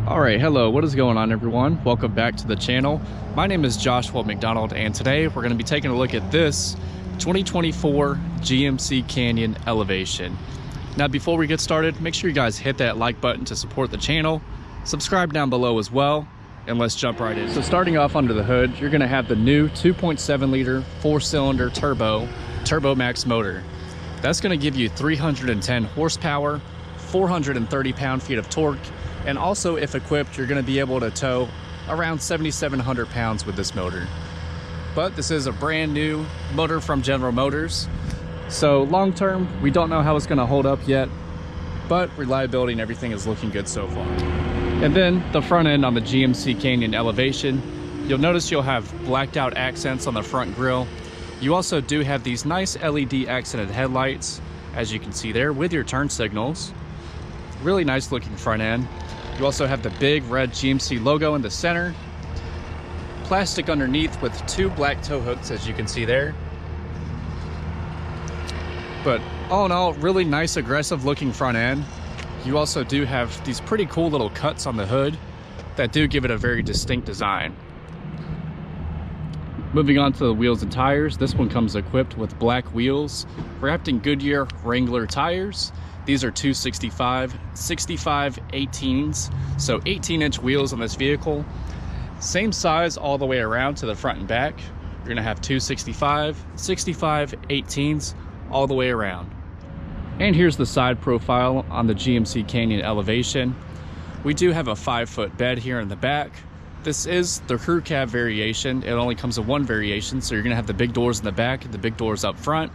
Alright, hello, what is going on everyone? Welcome back to the channel. My name is Joshua McDonald and today we're going to be taking a look at this 2024 GMC Canyon Elevation. Now before we get started, make sure you guys hit that like button to support the channel. Subscribe down below as well, and let's jump right in. So starting off under the hood, you're going to have the new 2.7 liter 4-cylinder Turbo Max motor. That's going to give you 310 horsepower, 430 pound-feet of torque, and also, if equipped, you're going to be able to tow around 7,700 pounds with this motor. But this is a brand new motor from General Motors. So long term, we don't know how it's going to hold up yet, but reliability and everything is looking good so far. And then the front end on the GMC Canyon Elevation, you'll notice you'll have blacked out accents on the front grille. You also do have these nice LED accented headlights, as you can see there, with your turn signals. Really nice looking front end. You also have the big red GMC logo in the center. Plastic underneath with two black tow hooks, as you can see there. But all in all, really nice aggressive looking front end. You also do have these pretty cool little cuts on the hood that do give it a very distinct design. Moving on to the wheels and tires, this one comes equipped with black wheels wrapped in Goodyear Wrangler tires. These are 265 18s, so 18-inch wheels on this vehicle. Same size all the way around to the front and back. You're gonna have 265 18s all the way around. And here's the side profile on the GMC Canyon Elevation. We do have a 5-foot bed here in the back. This is the crew cab variation. It only comes in one variation, so you're gonna have the big doors in the back and the big doors up front.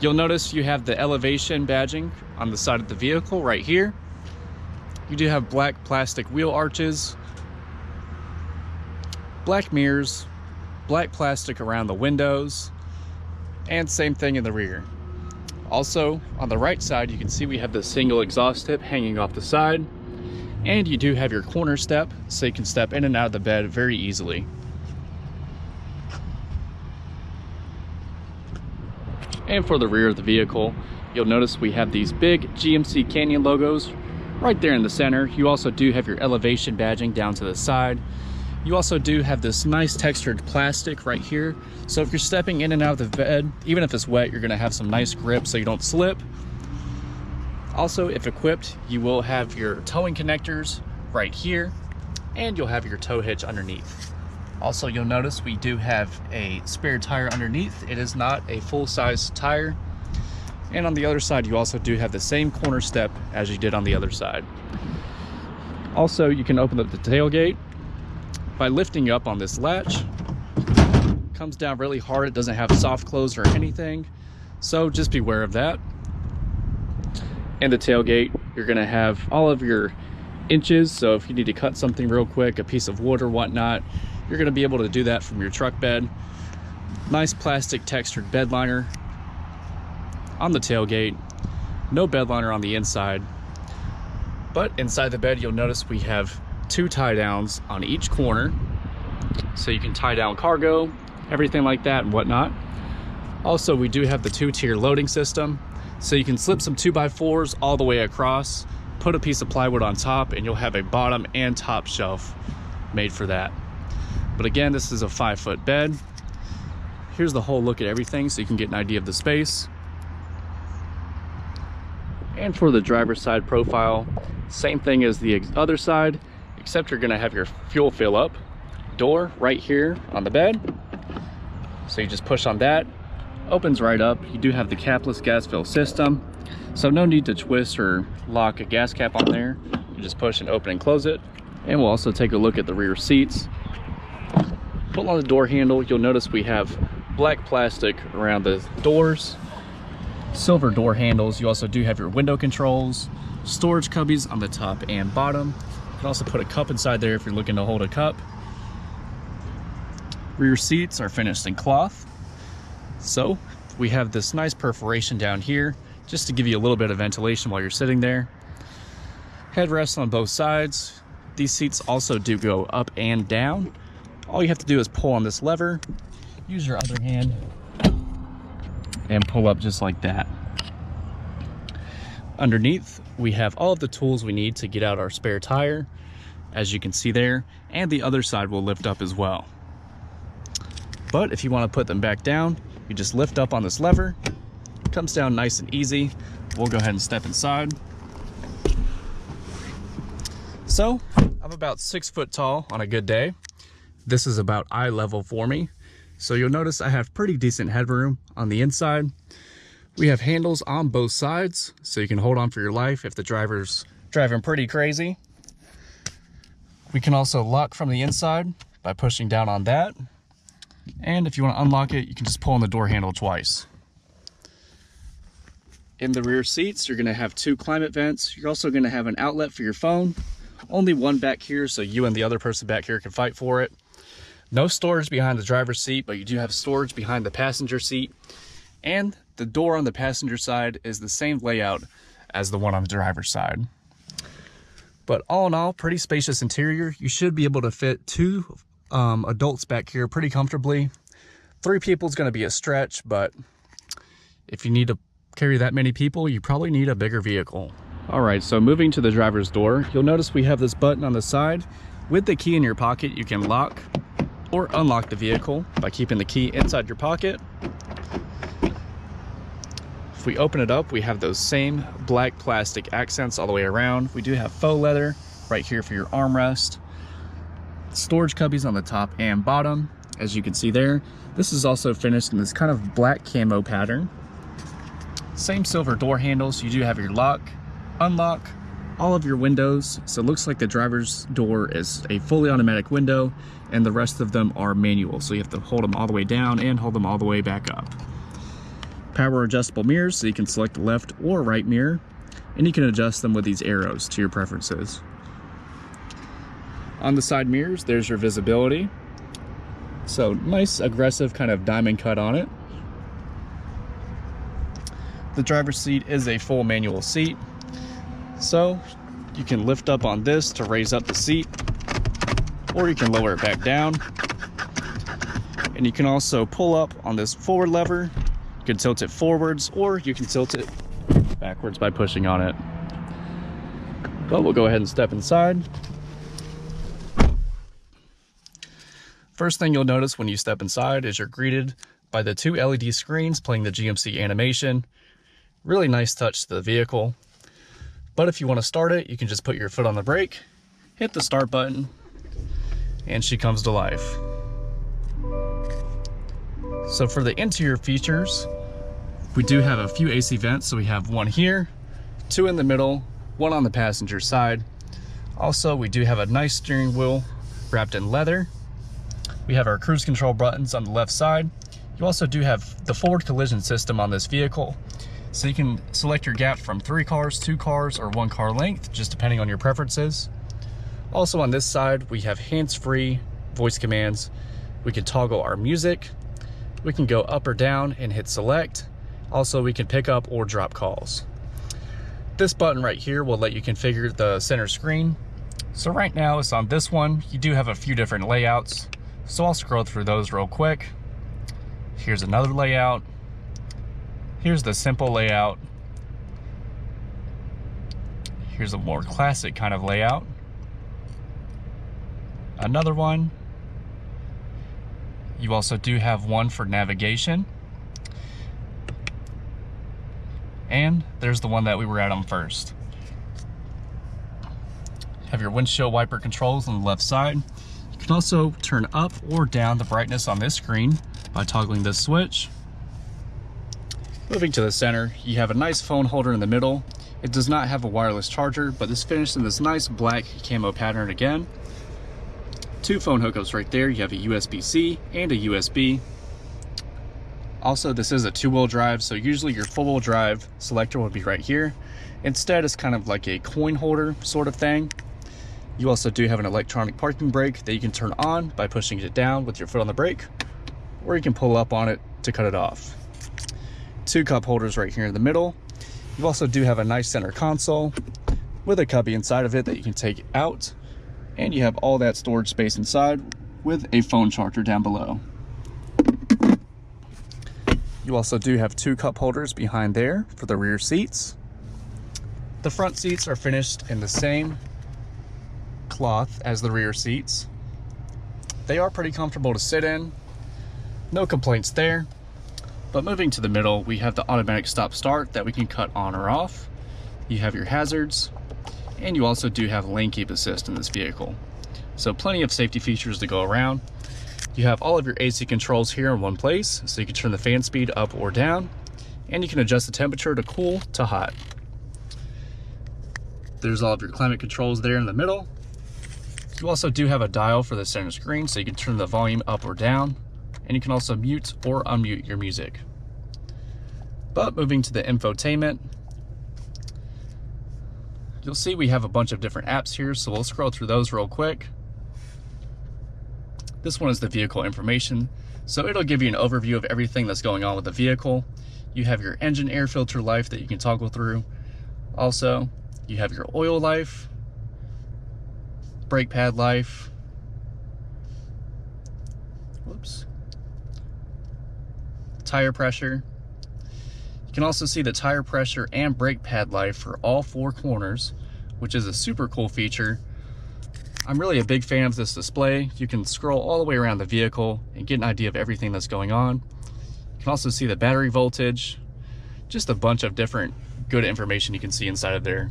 You'll notice you have the elevation badging on the side of the vehicle right here. You do have black plastic wheel arches, black mirrors, black plastic around the windows, and same thing in the rear. Also, on the right side, you can see we have the single exhaust tip hanging off the side, and you do have your corner step, so you can step in and out of the bed very easily. And for the rear of the vehicle, you'll notice we have these big GMC Canyon logos right there in the center. You also do have your elevation badging down to the side. You also do have this nice textured plastic right here. So if you're stepping in and out of the bed, even if it's wet, you're gonna have some nice grip so you don't slip. Also, if equipped, you will have your towing connectors right here, and you'll have your tow hitch underneath. Also, you'll notice we do have a spare tire underneath. It is not a full-size tire. And on the other side, you also do have the same corner step as you did on the other side. Also, you can open up the tailgate by lifting up on this latch. It comes down really hard. It doesn't have soft close or anything, so just beware of that. And the tailgate, you're gonna have all of your inches, so if you need to cut something real quick, a piece of wood or whatnot, you're going to be able to do that from your truck bed. Nice plastic textured bed liner on the tailgate. No bed liner on the inside. But inside the bed, you'll notice we have two tie downs on each corner. So you can tie down cargo, everything like that and whatnot. Also, we do have the 2-tier loading system. So you can slip some 2x4s all the way across, put a piece of plywood on top, and you'll have a bottom and top shelf made for that. But again, this is a 5-foot bed. Here's the whole look at everything so you can get an idea of the space. And for the driver's side profile, same thing as the other side, except you're gonna have your fuel fill up door right here on the bed. So you just push on that, opens right up. You do have the capless gas fill system, so no need to twist or lock a gas cap on there. You just push and open and close it. And we'll also take a look at the rear seats. Pull on the door handle, you'll notice we have black plastic around the doors, silver door handles. You also do have your window controls, storage cubbies on the top and bottom. You can also put a cup inside there if you're looking to hold a cup. Rear seats are finished in cloth. So we have this nice perforation down here just to give you a little bit of ventilation while you're sitting there. Headrests on both sides. These seats also do go up and down. All you have to do is pull on this lever, use your other hand, and pull up just like that. Underneath, we have all of the tools we need to get out our spare tire, as you can see there, and the other side will lift up as well. But if you want to put them back down, you just lift up on this lever. It comes down nice and easy. We'll go ahead and step inside. So, I'm about 6 foot tall on a good day. This is about eye level for me. So you'll notice I have pretty decent headroom on the inside. We have handles on both sides, so you can hold on for your life if the driver's driving pretty crazy. We can also lock from the inside by pushing down on that. And if you want to unlock it, you can just pull on the door handle twice. In the rear seats, you're going to have 2 climate vents. You're also going to have an outlet for your phone. Only one back here, so you and the other person back here can fight for it. No storage behind the driver's seat, but you do have storage behind the passenger seat. And the door on the passenger side is the same layout as the one on the driver's side. But all in all, pretty spacious interior. You should be able to fit 2 adults back here pretty comfortably. 3 people is going to be a stretch, but if you need to carry that many people, you probably need a bigger vehicle. All right, so moving to the driver's door, you'll notice we have this button on the side. With the key in your pocket, you can lock or unlock the vehicle by keeping the key inside your pocket. If we open it up, we have those same black plastic accents all the way around. We do have faux leather right here for your armrest. Storage cubbies on the top and bottom, as you can see there. This is also finished in this kind of black camo pattern. Same silver door handles. You do have your lock, unlock, all of your windows. So it looks like the driver's door is a fully automatic window and the rest of them are manual. So you have to hold them all the way down and hold them all the way back up. Power adjustable mirrors, so you can select the left or right mirror, and you can adjust them with these arrows to your preferences. On the side mirrors, there's your visibility. So nice aggressive kind of diamond cut on it. The driver's seat is a full manual seat. So you can lift up on this to raise up the seat, or you can lower it back down. And you can also pull up on this forward lever. You can tilt it forwards, or you can tilt it backwards by pushing on it. But we'll go ahead and step inside. First thing you'll notice when you step inside is you're greeted by the 2 LED screens playing the GMC animation. Really nice touch to the vehicle. But if you want to start it, you can just put your foot on the brake, hit the start button, and she comes to life. So for the interior features, we do have a few AC vents. So we have 1 here, 2 in the middle, 1 on the passenger side. Also, we do have a nice steering wheel wrapped in leather. We have our cruise control buttons on the left side. You also do have the forward collision system on this vehicle. So you can select your gap from 3 cars, 2 cars, or 1 car length, just depending on your preferences. Also on this side, we have hands-free voice commands. We can toggle our music. We can go up or down and hit select. Also, we can pick up or drop calls. This button right here will let you configure the center screen. So right now it's on this one. You do have a few different layouts. So I'll scroll through those real quick. Here's another layout. Here's the simple layout. Here's a more classic kind of layout. Another one. You also do have one for navigation. And there's the one that we were at on first. Have your windshield wiper controls on the left side. You can also turn up or down the brightness on this screen by toggling this switch. Moving to the center, you have a nice phone holder in the middle. It does not have a wireless charger, but it's finished in this nice black camo pattern again. 2 phone hookups right there. You have a USB-C and a USB. Also, this is a 2-wheel drive, so usually your 4-wheel drive selector would be right here. Instead, it's kind of like a coin holder sort of thing. You also do have an electronic parking brake that you can turn on by pushing it down with your foot on the brake, or you can pull up on it to cut it off. 2 cup holders right here in the middle. You also do have a nice center console with a cubby inside of it that you can take out, and you have all that storage space inside with a phone charger down below. You also do have 2 cup holders behind there for the rear seats. The front seats are finished in the same cloth as the rear seats. They are pretty comfortable to sit in. No complaints there. But moving to the middle, we have the automatic stop start that we can cut on or off. You have your hazards, and you also do have lane keep assist in this vehicle. So plenty of safety features to go around. You have all of your AC controls here in one place, so you can turn the fan speed up or down, and you can adjust the temperature to cool to hot. There's all of your climate controls there in the middle. You also do have a dial for the center screen, so you can turn the volume up or down, and you can also mute or unmute your music. But moving to the infotainment, you'll see we have a bunch of different apps here, so we'll scroll through those real quick. This one is the vehicle information, so it'll give you an overview of everything that's going on with the vehicle. You have your engine air filter life that you can toggle through. Also, you have your oil life, brake pad life, tire pressure. You can also see the tire pressure and brake pad life for all 4 corners, which is a super cool feature. I'm really a big fan of this display. You can scroll all the way around the vehicle and get an idea of everything that's going on. You can also see the battery voltage, just a bunch of different good information you can see inside of there.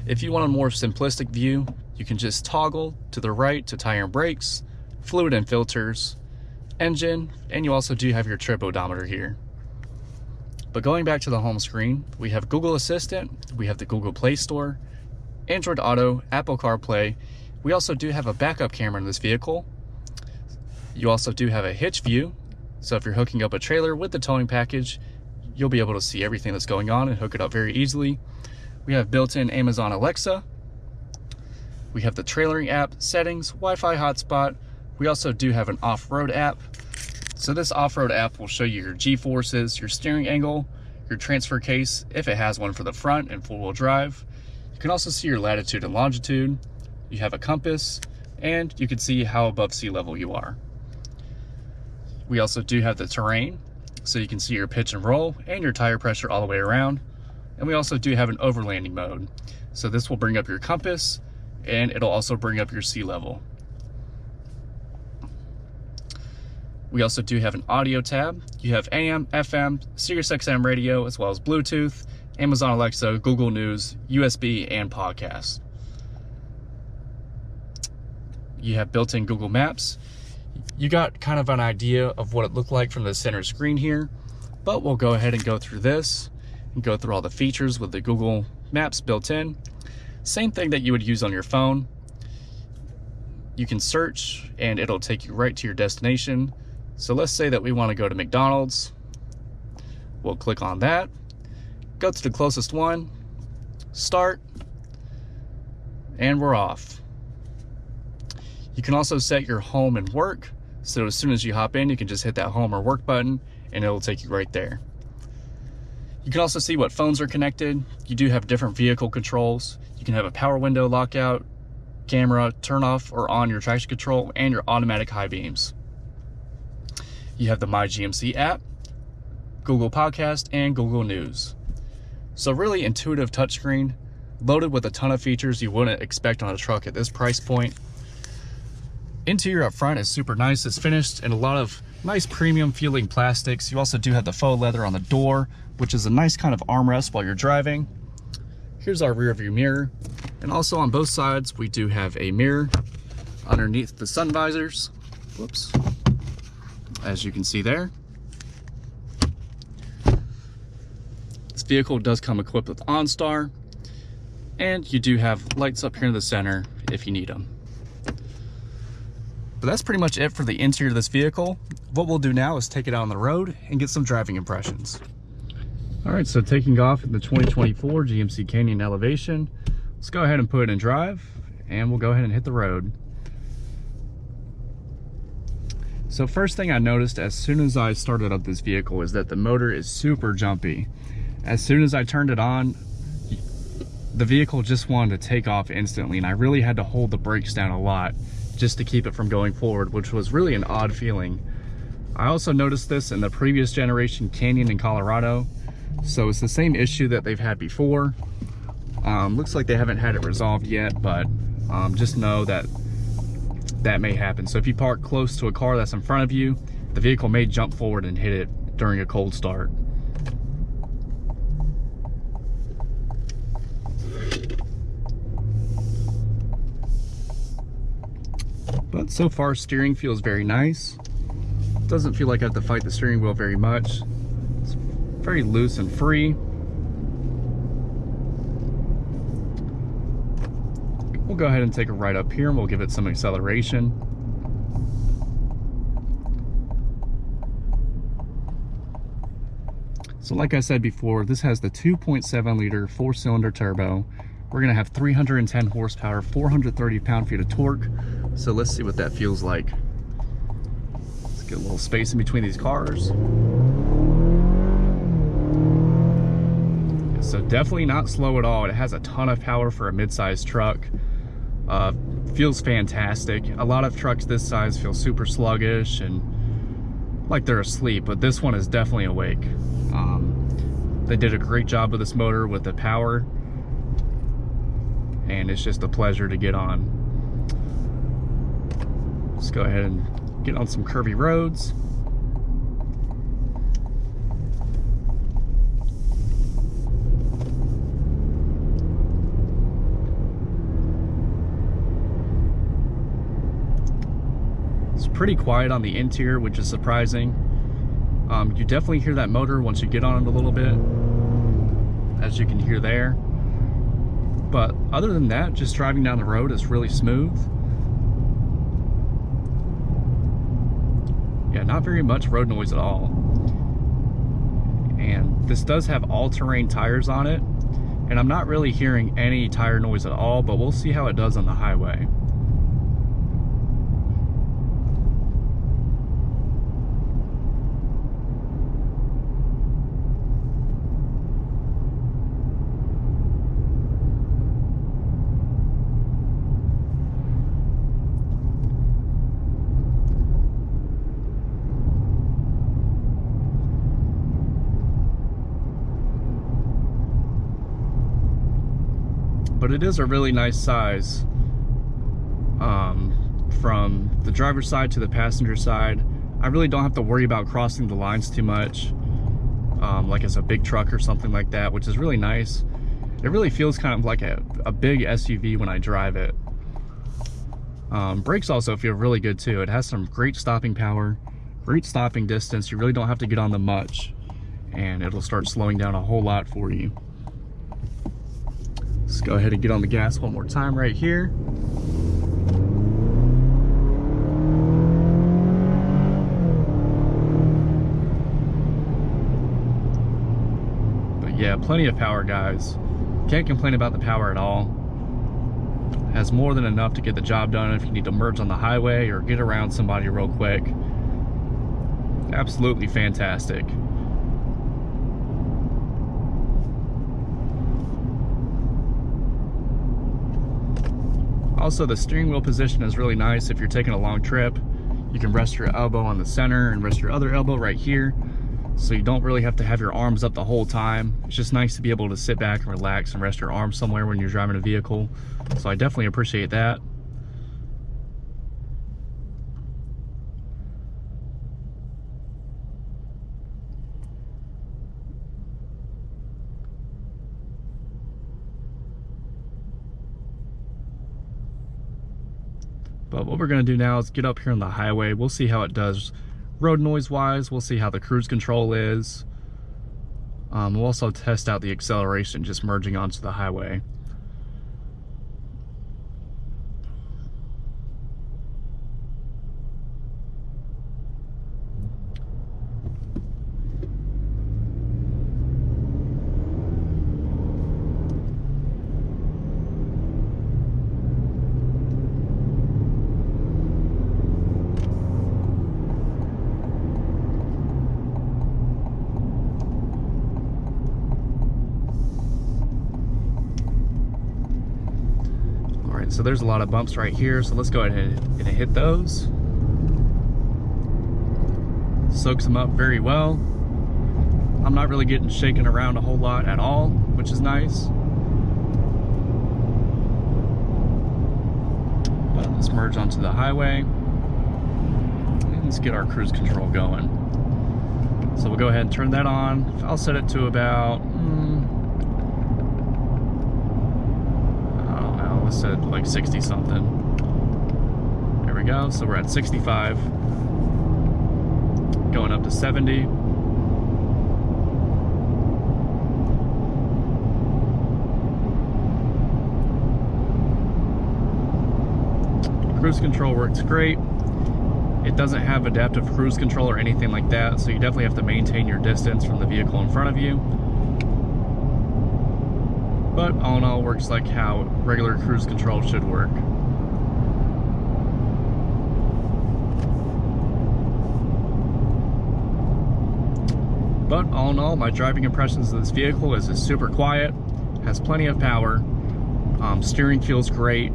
If you want a more simplistic view, you can just toggle to the right to tire and brakes, fluid and filters, engine, and you also do have your trip odometer here. But going back to the home screen, we have Google Assistant, we have the Google Play Store, Android Auto, Apple CarPlay. We also do have a backup camera in this vehicle. You also do have a hitch view, so if you're hooking up a trailer with the towing package, you'll be able to see everything that's going on and hook it up very easily. We have built-in Amazon Alexa. We have the trailering app, settings, Wi-Fi hotspot. We also do have an off-road app. So this off-road app will show you your G-forces, your steering angle, your transfer case, if it has one for the front and four-wheel drive. You can also see your latitude and longitude. You have a compass, and you can see how above sea level you are. We also do have the terrain, so you can see your pitch and roll and your tire pressure all the way around. And we also do have an overlanding mode. So this will bring up your compass, and it'll also bring up your sea level. We also do have an audio tab. You have AM, FM, Sirius XM radio, as well as Bluetooth, Amazon Alexa, Google News, USB, and podcasts. You have built-in Google Maps. You got kind of an idea of what it looked like from the center screen here, but we'll go ahead and go through this and go through all the features with the Google Maps built in. Same thing that you would use on your phone. You can search and it'll take you right to your destination. So let's say that we want to go to McDonald's. We'll click on that, go to the closest one, start, and we're off. You can also set your home and work. So as soon as you hop in, you can just hit that home or work button and it'll take you right there. You can also see what phones are connected. You do have different vehicle controls. You can have a power window lockout, camera, turn off or on your traction control, and your automatic high beams. You have the My GMC app, Google Podcast, and Google News. So really intuitive touchscreen, loaded with a ton of features you wouldn't expect on a truck at this price point. Interior up front is super nice. It's finished in a lot of nice premium feeling plastics. You also do have the faux leather on the door, which is a nice kind of armrest while you're driving. Here's our rear view mirror. And also on both sides, we do have a mirror underneath the sun visors. Whoops. As you can see there. This vehicle does come equipped with OnStar, and you do have lights up here in the center if you need them. But that's pretty much it for the interior of this vehicle. What we'll do now is take it out on the road and get some driving impressions. All right, so taking off in the 2024 GMC Canyon Elevation, let's go ahead and put it in drive, and we'll go ahead and hit the road. So first thing I noticed as soon as I started up this vehicle is that the motor is super jumpy. As soon as I turned it on, the vehicle just wanted to take off instantly, and I really had to hold the brakes down a lot just to keep it from going forward, which was really an odd feeling. I also noticed this in the previous generation Canyon in Colorado, so it's the same issue that they've had before. Looks like they haven't had it resolved yet, but just know that that may happen. So if you park close to a car that's in front of you, the vehicle may jump forward and hit it during a cold start. But so far, steering feels very nice. Doesn't feel like I have to fight the steering wheel very much. It's very loose and free. We'll go ahead and take a right up here and we'll give it some acceleration. So like I said before, this has the 2.7 liter 4-cylinder turbo. We're gonna have 310 horsepower, 430 pound-feet of torque. So let's see what that feels like. Let's get a little space in between these cars. So definitely not slow at all. It has a ton of power for a mid-sized truck. Feels fantastic. A lot of trucks this size feel super sluggish and like they're asleep, but this one is definitely awake. They did a great job with this motor with the power, and it's just a pleasure to get on. Let's go ahead and get on some curvy roads. It's pretty quiet on the interior, which is surprising. You definitely hear that motor once you get on it a little bit, as you can hear there. But other than that, just driving down the road is really smooth. Yeah, not very much road noise at all. And this does have all-terrain tires on it, and I'm not really hearing any tire noise at all, but we'll see how it does on the highway. But it is a really nice size. From the driver's side to the passenger side, I really don't have to worry about crossing the lines too much, like it's a big truck or something like that, which is really nice. It really feels kind of like a big SUV when I drive it. Brakes also feel really good too. It has some great stopping power, great stopping distance. You really don't have to get on them much, and it'll start slowing down a whole lot for you. Let's go ahead and get on the gas one more time right here. But yeah, plenty of power, guys. Can't complain about the power at all. Has more than enough to get the job done if you need to merge on the highway or get around somebody real quick. Absolutely fantastic. Also, the steering wheel position is really nice. If you're taking a long trip, you can rest your elbow on the center and rest your other elbow right here, so you don't really have to have your arms up the whole time. It's just nice to be able to sit back and relax and rest your arms somewhere when you're driving a vehicle. So I definitely appreciate that. But what we're going to do now is get up here on the highway. We'll see how it does road noise wise. We'll see how the cruise control is. We'll also test out the acceleration just merging onto the highway. So there's a lot of bumps right here, so let's go ahead and hit those. Soaks them up very well. I'm not really getting shaken around a whole lot at all, which is nice. Let's merge onto the highway. And let's get our cruise control going. So we'll go ahead and turn that on. I'll set it to about, I don't know, let's set it to like 60 something. There we go, so we're at 65. Going up to 70. Cruise control works great. It doesn't have adaptive cruise control or anything like that, so you definitely have to maintain your distance from the vehicle in front of you. But all in all, it works like how regular cruise control should work. But all in all, my driving impressions of this vehicle is it's super quiet, has plenty of power, steering feels great.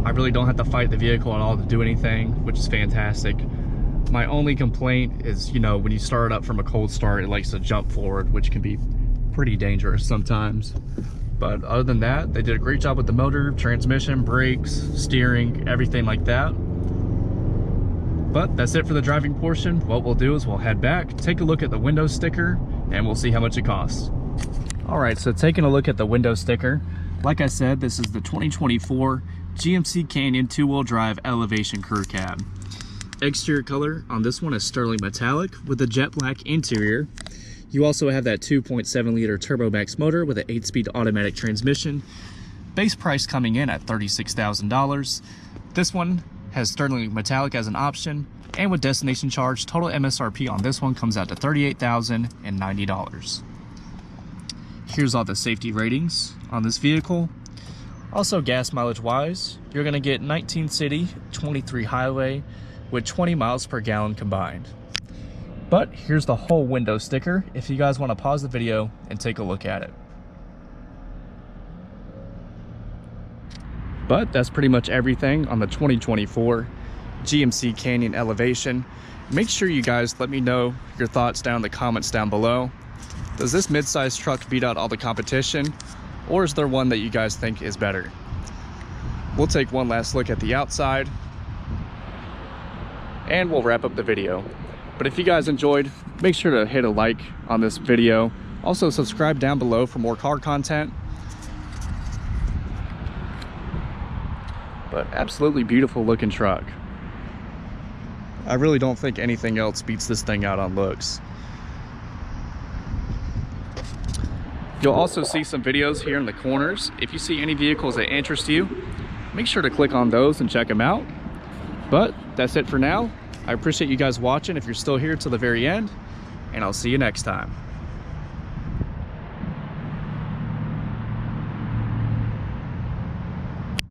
I really don't have to fight the vehicle at all to do anything, which is fantastic. My only complaint is, you know, when you start it up from a cold start, it likes to jump forward, which can be pretty dangerous sometimes. But other than that, they did a great job with the motor, transmission, brakes, steering, everything like that. But that's it for the driving portion. What we'll do is we'll head back, take a look at the window sticker, and we'll see how much it costs. All right, so taking a look at the window sticker, like I said, this is the 2024 GMC Canyon two-wheel drive elevation crew cab. Exterior color on this one is sterling metallic with a jet black interior. You also have that 2.7 liter turbo max motor with an 8-speed automatic transmission. Base price coming in at $36,000. This one has sterling metallic as an option, and with destination charge, total MSRP on this one comes out to $38,090. Here's all the safety ratings on this vehicle. Also, gas mileage wise, you're gonna get 19 city, 23 highway with 20 miles per gallon combined. But here's the whole window sticker if you guys want to pause the video and take a look at it. But that's pretty much everything on the 2024 GMC Canyon Elevation. Make sure you guys let me know your thoughts down in the comments down below. Does this midsize truck beat out all the competition, or is there one that you guys think is better? We'll take one last look at the outside and we'll wrap up the video. But if you guys enjoyed, make sure to hit a like on this video. Also subscribe down below for more car content. But absolutely beautiful looking truck. I really don't think anything else beats this thing out on looks. You'll also see some videos here in the corners. If you see any vehicles that interest you, make sure to click on those and check them out. But that's it for now. I appreciate you guys watching if you're still here till the very end, and I'll see you next time.